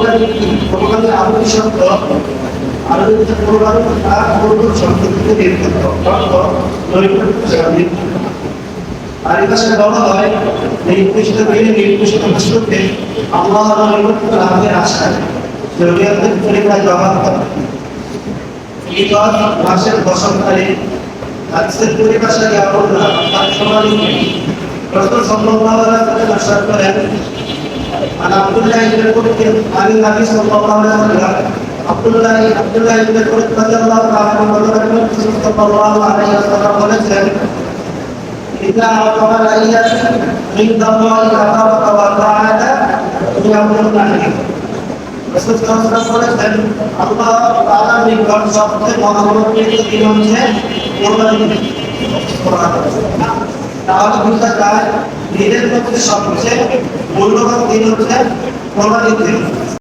কোরবানি কি? কোরবানি আরবি শব্দ, আরবিতে কোরবানি আর কোরবান শব্দ থেকে নির্গত অর্থ নৈকট্য। আর এই ভাষায় বলা হয় নির্দিষ্ট দিনে নির্দিষ্ট বস্তুকে আল্লাহর নৈকট্য লাভের আশায় জরুরিয়াতের পরীক্ষায় জমা করা। ঈদ মাসের বসন্তকালে হাদিসের পরিভাষাকে আমরা তার সমাধি রাসূল সাল্লাল্লাহু আলাইহি ওয়াসাল্লাম ইরশাদ করেন, আন আব্দুল্লাহ ইবনে কুরআন আন নবী সাল্লাল্লাহু আলাইহি ওয়াসাল্লাম আব্দুল্লাহ ইবনে কুরআন রাদিয়াল্লাহু তাআলা আনহু সাল্লাল্লাহু আলাইহি ওয়াসাল্লাম বলেছেন, ইন্না আওয়াল আইয়াতি ইনদাল্লাহি তাবারাকা ওয়া তাআলা ইয়াউমুল নাহর। রাসূল সাল্লাল্লাহু আলাইহি ওয়াসাল্লাম বলেছেন, আল্লাহ তাআলার নিকট সবচেয়ে মহামূল্যবান দিন হচ্ছে কোরবানি ঈদ। তাহলে বোঝা যায় ঈদের মধ্যে সবচেয়ে মূল্যবান দিন হচ্ছে কোরবানি ঈদ।